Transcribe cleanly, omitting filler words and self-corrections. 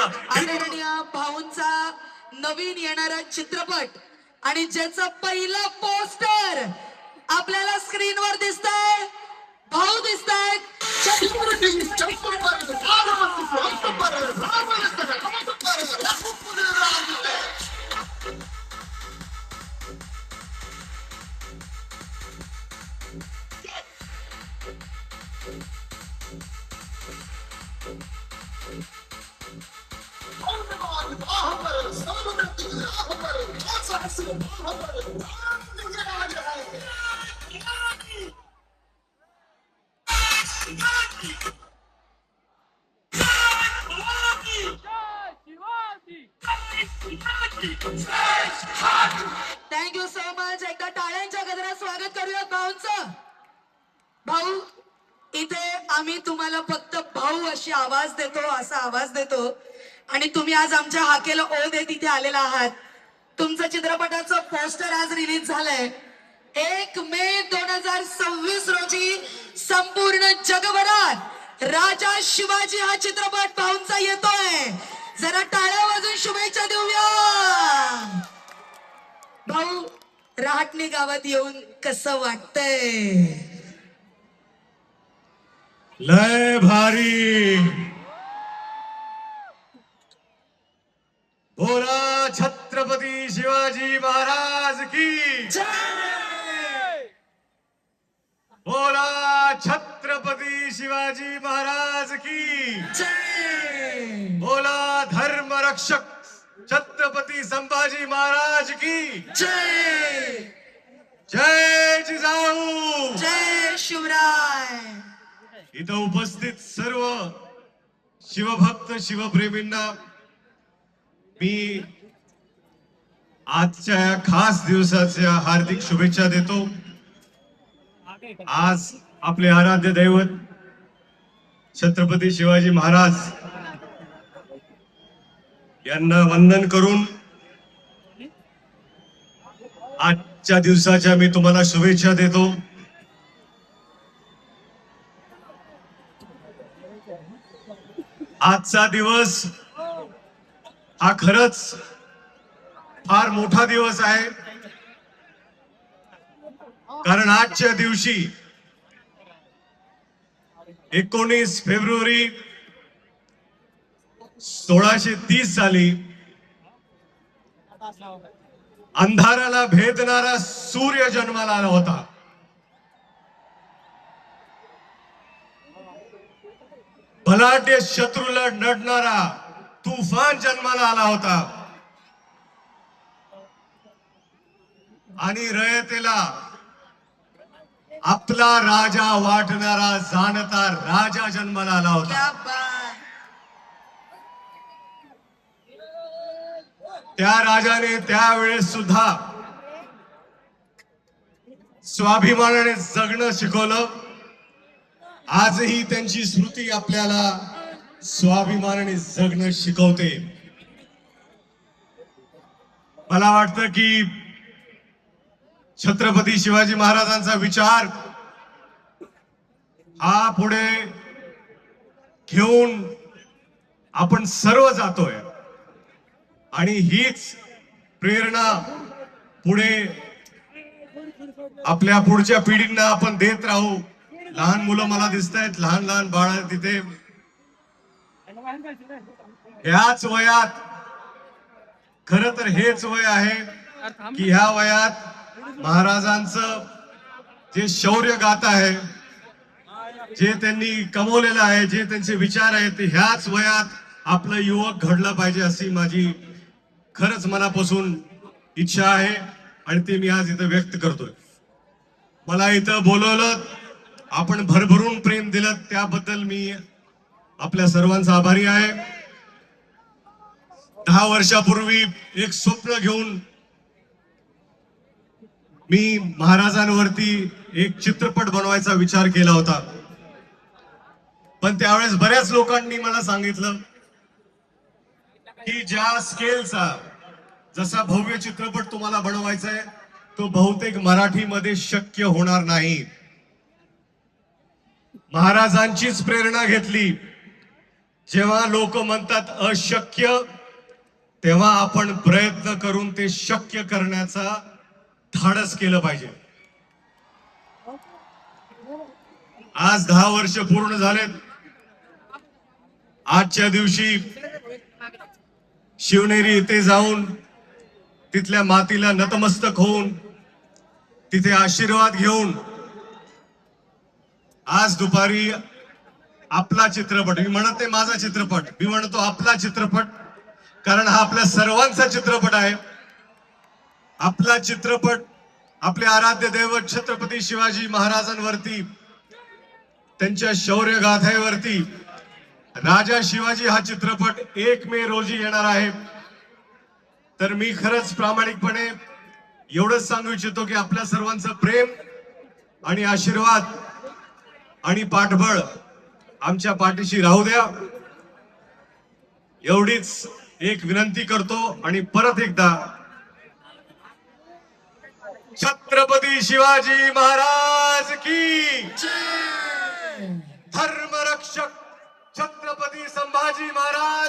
आदरणीय भाऊंचा नवीन येणारा चित्रपट आणि ज्याचं पहिलं पोस्टर आपल्याला स्क्रीनवर दिसतंय, भाऊ दिसतायत. Thank you so much. एकदा टाळ्यांच्या गजरात स्वागत करूया भाऊंचं. भाऊ, इथे आम्ही तुम्हाला फक्त भाऊ अशी आवाज देतो, असा आवाज देतो आणि तुम्ही आज आमच्या हाकेला ओ देत इथे आलेला आहात. तुमचं चित्रपटाचं पोस्टर आज रिलीज झालंय. 1 मे 2026 रोजी संपूर्ण जगभरात राजा शिवाजी हा चित्रपट भाऊंचा येतोय. जरा टाळ्या वाजून शुभेच्छा देऊया. भाऊ, रहाटणे गावात येऊन कसं वाटतंय? लय भारी. बोला छत्रपती शिवाजी महाराज की जय. बोला छत्रपती शिवाजी महाराज की जय. बोला धर्म रक्षक छत्रपती संभाजी महाराज की जय. जय जिजाऊ. जय शिवराय. इथं उपस्थित सर्व शिवभक्त शिवप्रेमींना मी आजच्या या खास दिवसाच्या हार्दिक शुभेच्छा देतो. आज आपले आराध्य दैवत छत्रपती शिवाजी महाराज यांना वंदन करून आजच्या दिवसाच्या मी तुम्हाला शुभेच्छा देतो. आजचा दिवस हा खरंच फार मोठा दिवस आहे, कारण आजच्या दिवशी 19 फेब्रुवारी 1630 साली अंधाराला भेदणारा सूर्य जन्माला आला होता. भलाढ्य शत्रूला नडणारा तुफान जन्माला आला होता आणि रयतेला आपला राजा वाटणारा जाणता राजा जन्माला आला होता. क्या बात. त्या राजाने त्यावेळेस सुद्धा स्वाभिमानाने जगणं शिकवलं. आजही त्यांची स्मृती आपल्याला स्वाभिमानाने जगणं शिकवते. मला वाटतं की छत्रपती शिवाजी महाराजांचा विचार हा पुढे घेऊन आपण सर्व जातोय आणि हीच प्रेरणा पुढे आपल्या पुढच्या पिढींना आपण देत राहू. लहान मुलं मला दिसत आहेत, लहान लहान बाळ तिथे. याच वयात, खर तर हेच वय आहे की ह्या वयात महाराजांचं जे शौर्य गाथा आहे, जे त्यांनी कमवलेलं आहे, जे त्यांचे विचार आहेत, ते ह्याच वयात आपलं युवक घडलं पाहिजे अशी माझी खरंच मनापासून इच्छा आहे आणि ते मी आज इथं व्यक्त करतोय. मला इथं बोलवलं, आपण भरभरून प्रेम दिलं, त्याबद्दल मी आपल्या सर्वांचा आभारी आहे. 10 वर्षापूर्वी एक स्वप्न घेऊन मी महाराजांवरती एक चित्रपट बनवायचा विचार केला होता. पण त्यावेळेस बऱ्याच लोकांनी मला सांगितलं की ज्या स्केलचा, जसा भव्य चित्रपट तुम्हाला बनवायचा आहे, तो बहुतेक मराठीमध्ये शक्य होणार नाही. महाराजांचीच प्रेरणा घेतली जेव्हा लोक म्हणतात अशक्य, तेव्हा आपण प्रयत्न करून ते शक्य करण्याचा धाडस केलं पाहिजे. आज 10 वर्ष पूर्ण झालेत. आजच्या दिवशी शिवनेरी येथे जाऊन तिथल्या मातीला नतमस्तक होऊन तिथे आशीर्वाद घेऊन आज दुपारी आपला चित्रपट, मी म्हणत नाही माझा चित्रपट, मी म्हणतो आपला चित्रपट, कारण हा आपल्या सर्वांचा चित्रपट आहे. आपला चित्रपट आपले आराध्य दैवत छत्रपती शिवाजी महाराजांवरती, त्यांच्या शौर्य गाथेवरती राजा शिवाजी हा चित्रपट 1 मे रोजी येणार आहे. तर मी खरंच प्रामाणिकपणे एवढंच सांगू इच्छितो की आपल्या सर्वांचं प्रेम आणि आशीर्वाद आणि पाठबळ आमच्या पाठीशी राहू द्या, एवढीच एक विनंती करतो. आणि परत एकदा छत्रपती शिवाजी महाराज की, धर्मरक्षक छत्रपती संभाजी महाराज